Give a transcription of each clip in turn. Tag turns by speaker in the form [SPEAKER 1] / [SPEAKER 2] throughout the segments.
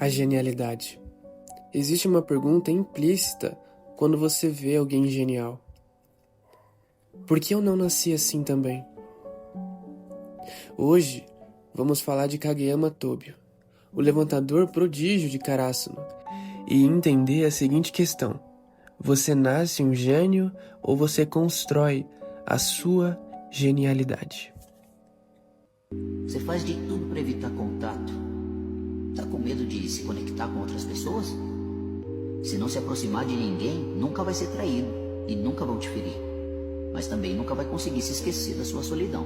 [SPEAKER 1] a genialidade. Existe uma pergunta implícita quando você vê alguém genial. Por que eu não nasci assim também? Hoje, vamos falar de Kageyama Tobio, o levantador prodígio de Karasuno, e entender a seguinte questão: você nasce um gênio ou você constrói a sua genialidade?
[SPEAKER 2] Você faz de tudo para evitar contato. Tá com medo de se conectar com outras pessoas? Se não se aproximar de ninguém, nunca vai ser traído e nunca vão te ferir. Mas também nunca vai conseguir se esquecer da sua solidão.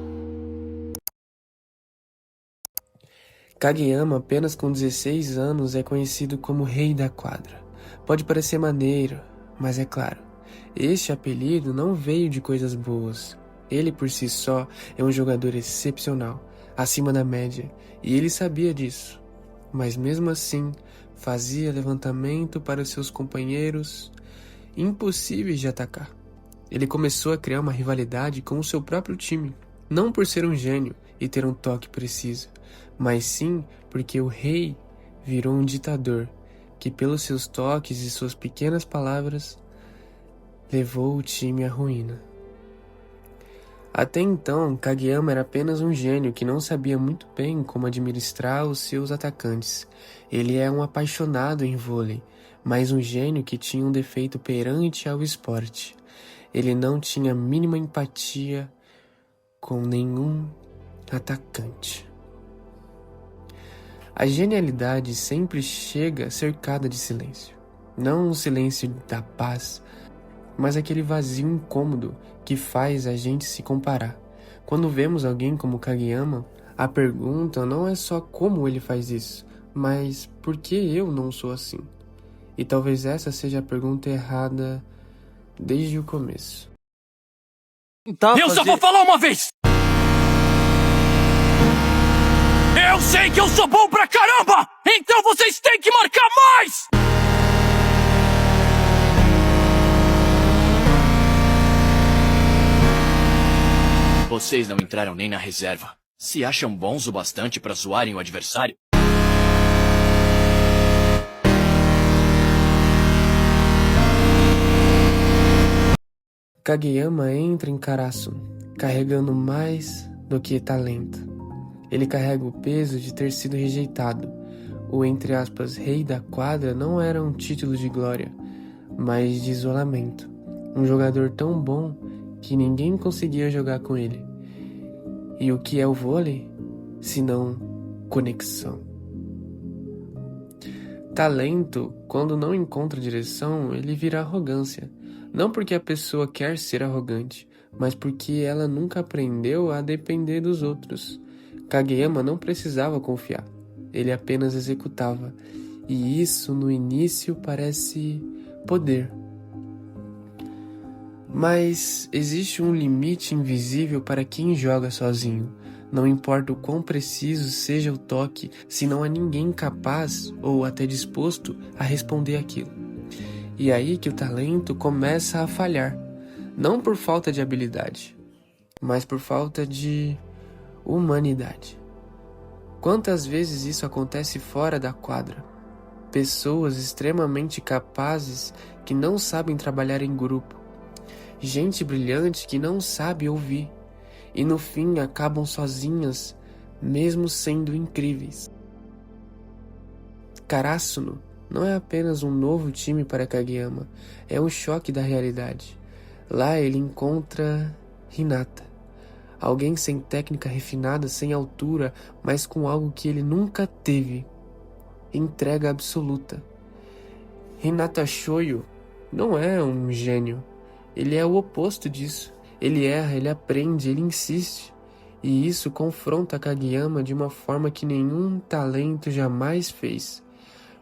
[SPEAKER 1] Kageyama, apenas com 16 anos, é conhecido como Rei da Quadra. Pode parecer maneiro, mas é claro, este apelido não veio de coisas boas. Ele por si só é um jogador excepcional, acima da média, e ele sabia disso. Mas mesmo assim, fazia levantamento para seus companheiros impossíveis de atacar. Ele começou a criar uma rivalidade com o seu próprio time, não por ser um gênio e ter um toque preciso, mas sim porque o rei virou um ditador, que pelos seus toques e suas pequenas palavras, levou o time à ruína. Até então, Kageyama era apenas um gênio que não sabia muito bem como administrar os seus atacantes. Ele é um apaixonado em vôlei, mas um gênio que tinha um defeito perante ao esporte. Ele não tinha a mínima empatia com nenhum atacante. A genialidade sempre chega cercada de silêncio. Não um silêncio da paz, mas aquele vazio incômodo que faz a gente se comparar. Quando vemos alguém como Kageyama, a pergunta não é só como ele faz isso, mas por que eu não sou assim? E talvez essa seja a pergunta errada desde o começo.
[SPEAKER 3] Eu só vou falar uma vez! Eu sei que eu sou bom pra caramba! Então vocês têm que marcar mais! Vocês não entraram nem na reserva. Se acham bons o bastante pra zoarem o adversário?
[SPEAKER 1] Kageyama entra em Karasuno, carregando mais do que talento. Ele carrega o peso de ter sido rejeitado. O, entre aspas, rei da quadra não era um título de glória, mas de isolamento. Um jogador tão bom que ninguém conseguia jogar com ele. E o que é o vôlei, se não conexão? Talento, quando não encontra direção, ele vira arrogância. Não porque a pessoa quer ser arrogante, mas porque ela nunca aprendeu a depender dos outros. Kageyama não precisava confiar, ele apenas executava. E isso no início parece poder. Mas existe um limite invisível para quem joga sozinho. Não importa o quão preciso seja o toque, se não há ninguém capaz ou até disposto a responder aquilo. E aí que o talento começa a falhar, não por falta de habilidade, mas por falta de humanidade. Quantas vezes isso acontece fora da quadra? Pessoas extremamente capazes que não sabem trabalhar em grupo. Gente brilhante que não sabe ouvir. E no fim acabam sozinhas, mesmo sendo incríveis. Karasuno não é apenas um novo time para Kageyama, é um choque da realidade. Lá ele encontra Hinata, alguém sem técnica refinada, sem altura, mas com algo que ele nunca teve: entrega absoluta. Hinata Shoyo não é um gênio, ele é o oposto disso. Ele erra, ele aprende, ele insiste. E isso confronta Kageyama de uma forma que nenhum talento jamais fez.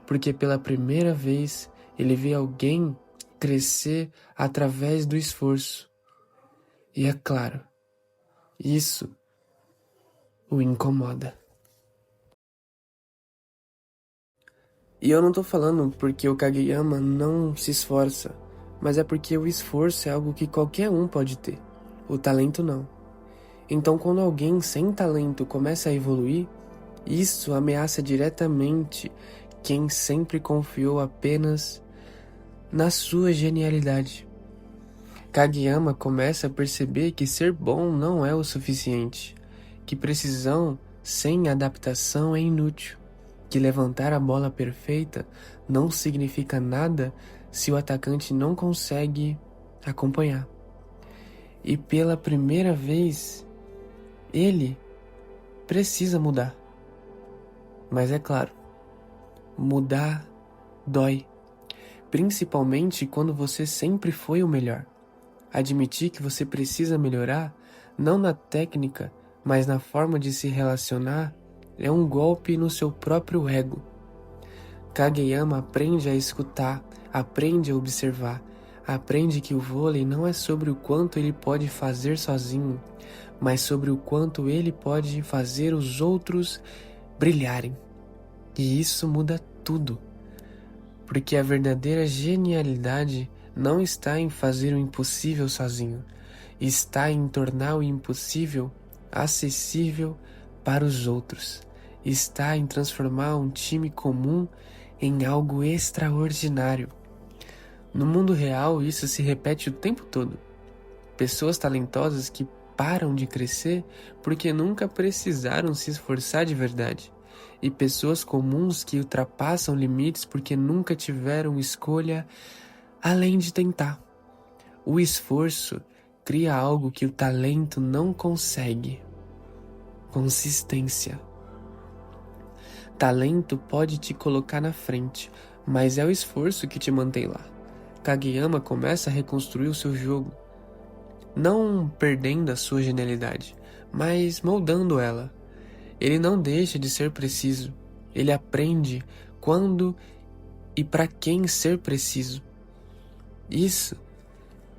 [SPEAKER 1] Porque pela primeira vez ele vê alguém crescer através do esforço. E é claro, isso o incomoda. E eu não tô falando porque o Kageyama não se esforça, mas é porque o esforço é algo que qualquer um pode ter. O talento não. Então quando alguém sem talento começa a evoluir, isso ameaça diretamente quem sempre confiou apenas na sua genialidade. Kageyama começa a perceber que ser bom não é o suficiente, que precisão sem adaptação é inútil, que levantar a bola perfeita não significa nada se o atacante não consegue acompanhar. E pela primeira vez, ele precisa mudar. Mas é claro, mudar dói, principalmente quando você sempre foi o melhor. Admitir que você precisa melhorar, não na técnica, mas na forma de se relacionar, é um golpe no seu próprio ego. Kageyama aprende a escutar, aprende a observar, aprende que o vôlei não é sobre o quanto ele pode fazer sozinho, mas sobre o quanto ele pode fazer os outros brilharem. E isso muda tudo, porque a verdadeira genialidade não está em fazer o impossível sozinho, está em tornar o impossível acessível para os outros, está em transformar um time comum em algo extraordinário. No mundo real, isso se repete o tempo todo. Pessoas talentosas que param de crescer porque nunca precisaram se esforçar de verdade. E pessoas comuns que ultrapassam limites porque nunca tiveram escolha além de tentar. O esforço cria algo que o talento não consegue: consistência. Talento pode te colocar na frente, mas é o esforço que te mantém lá. Kageyama começa a reconstruir o seu jogo, não perdendo a sua genialidade, mas moldando ela. Ele não deixa de ser preciso, ele aprende quando e para quem ser preciso. Isso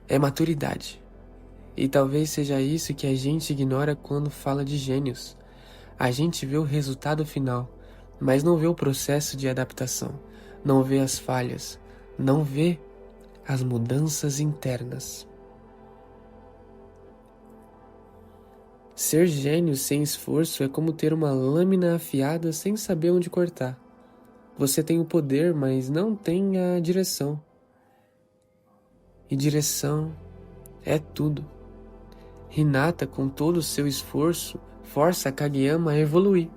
[SPEAKER 1] é maturidade. E talvez seja isso que a gente ignora quando fala de gênios. A gente vê o resultado final, mas não vê o processo de adaptação, não vê as falhas, não vê as mudanças internas. Ser gênio sem esforço é como ter uma lâmina afiada sem saber onde cortar. Você tem o poder, mas não tem a direção. E direção é tudo. Hinata, com todo o seu esforço, força Kageyama a evoluir.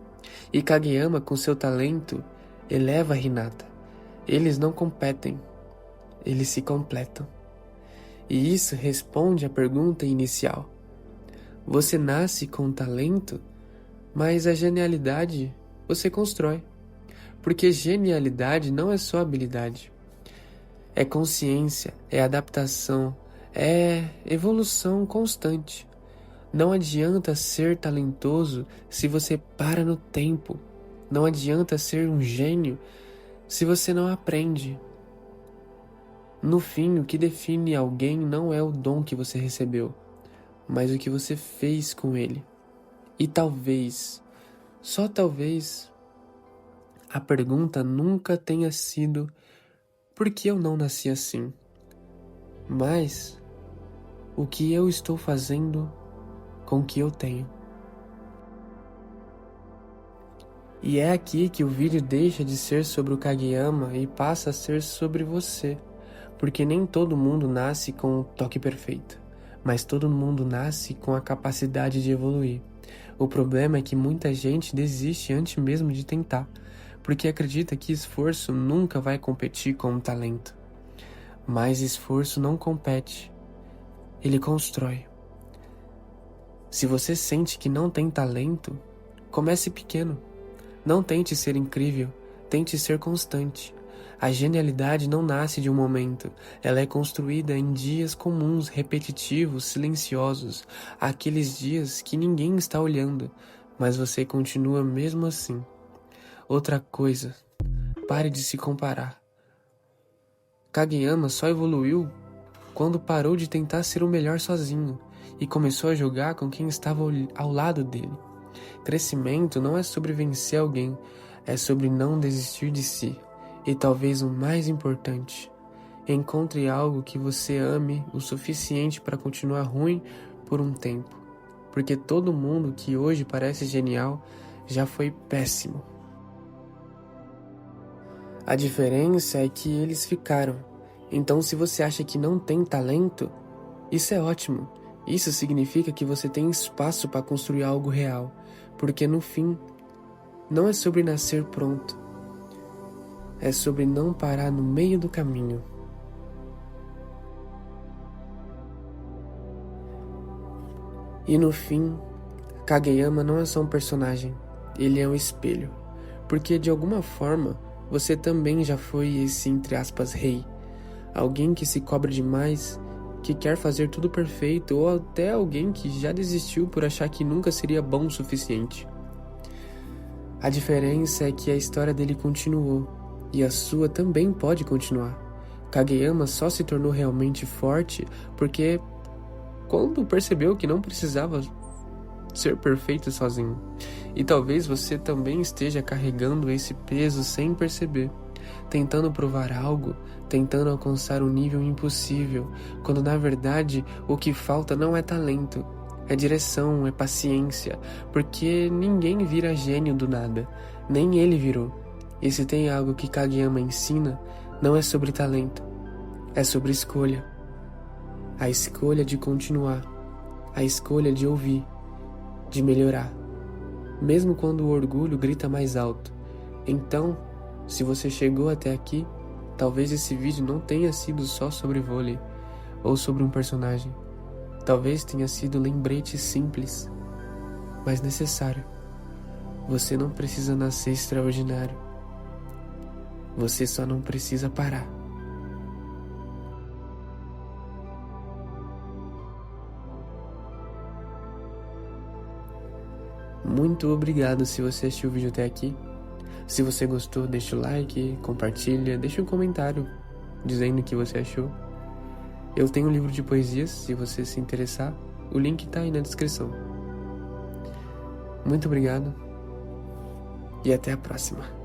[SPEAKER 1] E Kageyama, com seu talento, eleva Hinata. Eles não competem, eles se completam. E isso responde à pergunta inicial. Você nasce com talento, mas a genialidade você constrói. Porque genialidade não é só habilidade. É consciência, é adaptação, é evolução constante. Não adianta ser talentoso se você para no tempo. Não adianta ser um gênio se você não aprende. No fim, o que define alguém não é o dom que você recebeu, mas o que você fez com ele. E talvez, só talvez, a pergunta nunca tenha sido: por que eu não nasci assim? Mas o que eu estou fazendo com o que eu tenho? E é aqui que o vídeo deixa de ser sobre o Kageyama e passa a ser sobre você, porque nem todo mundo nasce com o toque perfeito, mas todo mundo nasce com a capacidade de evoluir. O problema é que muita gente desiste antes mesmo de tentar, porque acredita que esforço nunca vai competir com o talento. Mas esforço não compete, ele constrói. Se você sente que não tem talento, comece pequeno. Não tente ser incrível, tente ser constante. A genialidade não nasce de um momento, ela é construída em dias comuns, repetitivos, silenciosos, aqueles dias que ninguém está olhando, mas você continua mesmo assim. Outra coisa, pare de se comparar. Kageyama só evoluiu quando parou de tentar ser o melhor sozinho e começou a jogar com quem estava ao lado dele. Crescimento não é sobre vencer alguém, é sobre não desistir de si. E talvez o mais importante, encontre algo que você ame o suficiente para continuar ruim por um tempo. Porque todo mundo que hoje parece genial já foi péssimo. A diferença é que eles ficaram. Então, se você acha que não tem talento, isso é ótimo. Isso significa que você tem espaço para construir algo real. Porque no fim, não é sobre nascer pronto. É sobre não parar no meio do caminho. E no fim, Kageyama não é só um personagem, ele é um espelho. Porque de alguma forma, você também já foi esse, entre aspas, rei. Alguém que se cobra demais, que quer fazer tudo perfeito, ou até alguém que já desistiu por achar que nunca seria bom o suficiente. A diferença é que a história dele continuou, e a sua também pode continuar. Kageyama só se tornou realmente forte porque quando percebeu que não precisava ser perfeito sozinho. E talvez você também esteja carregando esse peso sem perceber, tentando provar algo, tentando alcançar um nível impossível, quando na verdade o que falta não é talento, é direção, é paciência, porque ninguém vira gênio do nada, nem ele virou. E se tem algo que Kageyama ensina, não é sobre talento, é sobre escolha. A escolha de continuar, a escolha de ouvir, de melhorar, mesmo quando o orgulho grita mais alto. Então, se você chegou até aqui, talvez esse vídeo não tenha sido só sobre vôlei ou sobre um personagem. Talvez tenha sido um lembrete simples, mas necessário. Você não precisa nascer extraordinário. Você só não precisa parar. Muito obrigado se você assistiu o vídeo até aqui. Se você gostou, deixa o like, compartilha, deixa um comentário dizendo o que você achou. Eu tenho um livro de poesias, se você se interessar, o link tá aí na descrição. Muito obrigado e até a próxima.